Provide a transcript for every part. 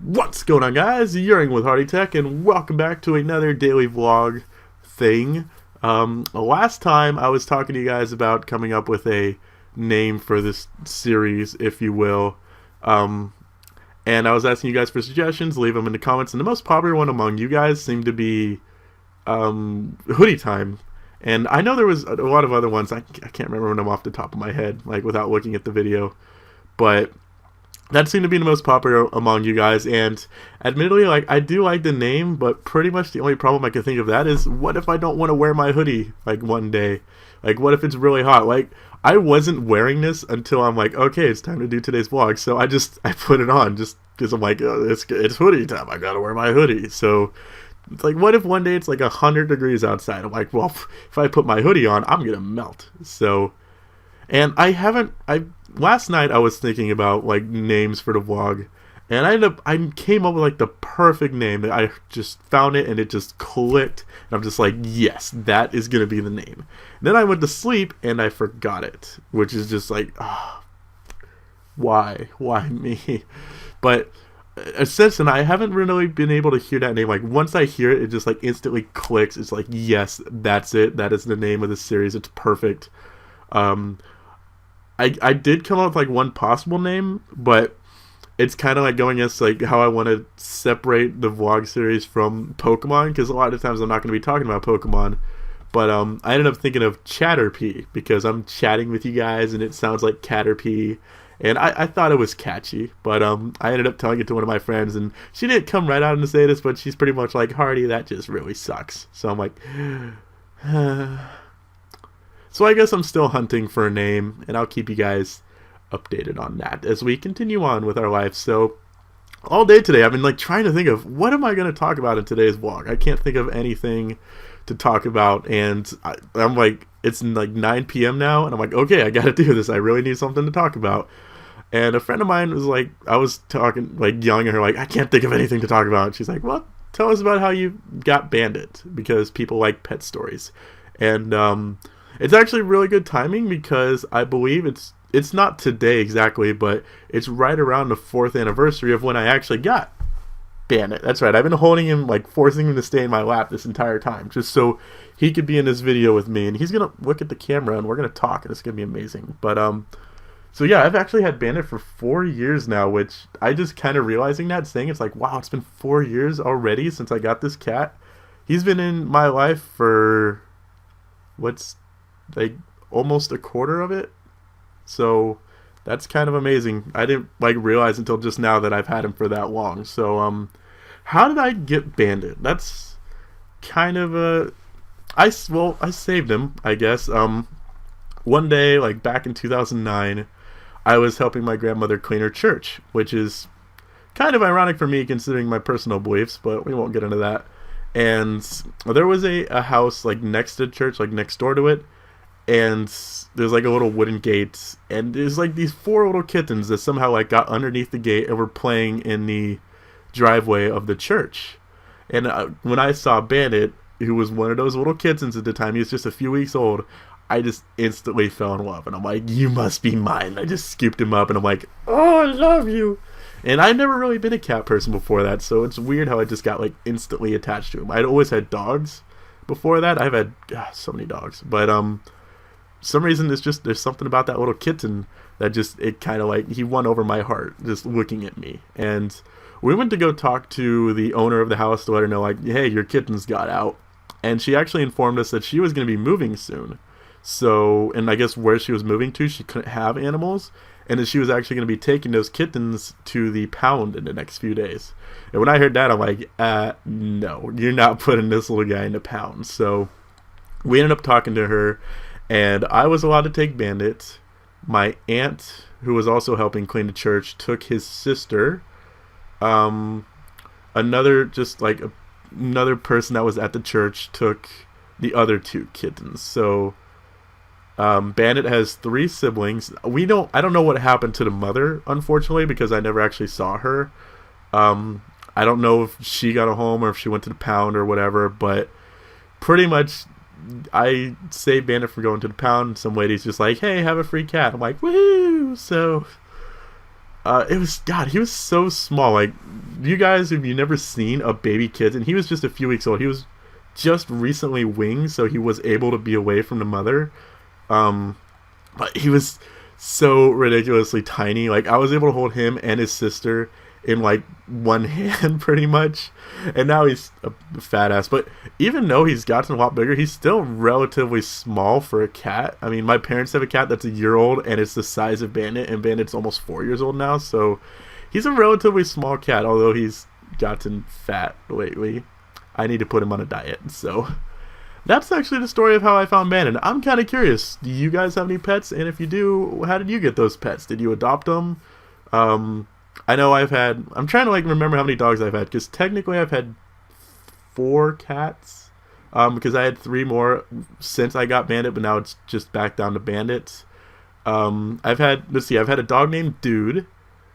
What's going on, guys? You're in with Hoodie Tech, and welcome back to another daily vlog thing. Last time I was talking to you guys about coming up with a name for this series, if you will. And I was asking you guys for suggestions. Leave them in the comments, and the most popular one among you guys seemed to be Hoodie Time. And I know there was a lot of other ones. I can't remember them off the top of my head, like without looking at the video. But that seemed to be the most popular among you guys, and admittedly, like, I do like the name, but pretty much the only problem I can think of that is, what if I don't want to wear my hoodie, like, one day? Like, what if it's really hot? Like, I wasn't wearing this until I'm like, okay, it's time to do today's vlog, so I put it on, just because I'm like, oh, it's hoodie time, I gotta wear my hoodie, so it's like, what if one day it's like 100 degrees outside? I'm like, well, if I put my hoodie on, I'm gonna melt, so... And last night I was thinking about like names for the vlog, and I came up with like the perfect name. That I just found it and it just clicked, and I'm just like, yes, that is gonna be the name. And then I went to sleep and I forgot it, which is just like, why me? But since then I haven't really been able to hear that name. Like, once I hear it, it just like instantly clicks. It's like, yes, that's it. That is the name of the series. It's perfect. I did come up with like one possible name, but it's kind of like going against like how I want to separate the vlog series from Pokemon, because a lot of times I'm not going to be talking about Pokemon. But I ended up thinking of Chatterpie, because I'm chatting with you guys and it sounds like Chatterpie, and I thought it was catchy. But I ended up telling it to one of my friends, and she didn't come right out and say this, but she's pretty much like, Hardy, that just really sucks. So I'm like, so I guess I'm still hunting for a name, and I'll keep you guys updated on that as we continue on with our life. So all day today I've been like trying to think of, what am I going to talk about in today's vlog? I can't think of anything to talk about, and I'm like, it's like 9 p.m. now, and I'm like, okay, I got to do this. I really need something to talk about. And a friend of mine was like, I was talking, like yelling at her, like, I can't think of anything to talk about. She's like, well, tell us about how you got Bandit, because people like pet stories. And it's actually really good timing, because I believe it's not today exactly, but it's right around the 4th anniversary of when I actually got Bandit. That's right. I've been holding him, like forcing him to stay in my lap this entire time, just so he could be in this video with me, and he's gonna look at the camera and we're gonna talk, and it's gonna be amazing. But so yeah, I've actually had Bandit for 4 years now, which I just kind of realizing that, saying it's like, wow, it's been 4 years already since I got this cat. He's been in my life for like almost a quarter of it, so that's kind of amazing. I didn't like realize until just now that I've had him for that long. So how did I get Bandit? That's kind of I saved him, I guess. One day, like back in 2009, I was helping my grandmother clean her church, which is kind of ironic for me considering my personal beliefs, but we won't get into that. And there was a house like next to the church, like next door to it, and there's like a little wooden gate, and there's like these 4 little kittens that somehow like got underneath the gate and were playing in the driveway of the church. And when I saw Bandit, who was one of those little kittens at the time, he was just a few weeks old, I just instantly fell in love, and I'm like, you must be mine. I just scooped him up, and I'm like, oh, I love you. And I'd never really been a cat person before that, so it's weird how I just got like instantly attached to him. I'd always had dogs before that. I've had so many dogs, but some reason there's something about that little kitten that just, it kind of like, he won over my heart just looking at me. And we went to go talk to the owner of the house to let her know, like, hey, your kittens got out, and she actually informed us that she was going to be moving soon. So, and I guess where she was moving to, she couldn't have animals, and that she was actually going to be taking those kittens to the pound in the next few days. And when I heard that, I'm like, no, you're not putting this little guy in the pound. So we ended up talking to her, and I was allowed to take Bandit. My aunt, who was also helping clean the church, took his sister. Another person that was at the church took the other 2 kittens. So Bandit has 3 siblings. I don't know what happened to the mother, unfortunately, because I never actually saw her. I don't know if she got a home or if she went to the pound or whatever, but pretty much I saved Bandit from going to the pound. Some lady's just like, hey, have a free cat. I'm like, woohoo! So It was God. He was so small. Like you guys, if you've never seen a baby kid, and he was just a few weeks old. He was just recently winged, so he was able to be away from the mother. Um, but he was so ridiculously tiny. Like I was able to hold him and his sister in like one hand pretty much, and now he's a fat ass. But even though he's gotten a lot bigger, he's still relatively small for a cat. I mean, my parents have a cat that's a year old and it's the size of Bandit, and Bandit's almost 4 years old now, so he's a relatively small cat, although he's gotten fat lately. I need to put him on a diet. So that's actually the story of how I found Bandit. I'm kind of curious, do you guys have any pets? And if you do, how did you get those pets? Did you adopt them? I know I'm trying to like remember how many dogs I've had, because technically I've had 4 cats, because I had 3 more since I got Bandit, but now it's just back down to Bandits. I've had a dog named Dude.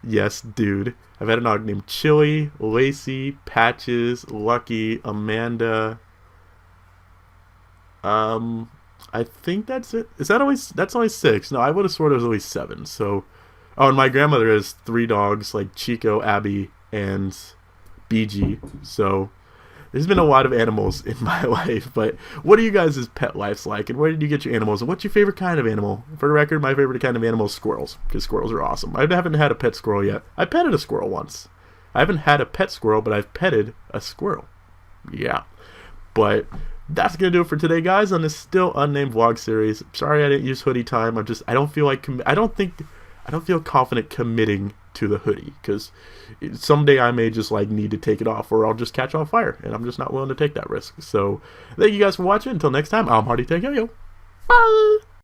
Yes, Dude. I've had a dog named Chili, Lacey, Patches, Lucky, Amanda. I think that's it. That's only 6? No, I would have sworn it was only 7. So, oh, and my grandmother has 3 dogs, like Chico, Abby, and BG. So there's been a lot of animals in my life. But what are you guys' pet lives like, and where did you get your animals, and what's your favorite kind of animal? For the record, my favorite kind of animal is squirrels, because squirrels are awesome. I haven't had a pet squirrel yet. I petted a squirrel once. I haven't had a pet squirrel, but I've petted a squirrel. Yeah. But that's gonna do it for today, guys, on this still unnamed vlog series. Sorry I didn't use Hoodie Time. I don't feel confident committing to the hoodie, because someday I may just like need to take it off, or I'll just catch on fire, and I'm just not willing to take that risk. So thank you guys for watching. Until next time, I'm Hardy. Take care, yo. Bye.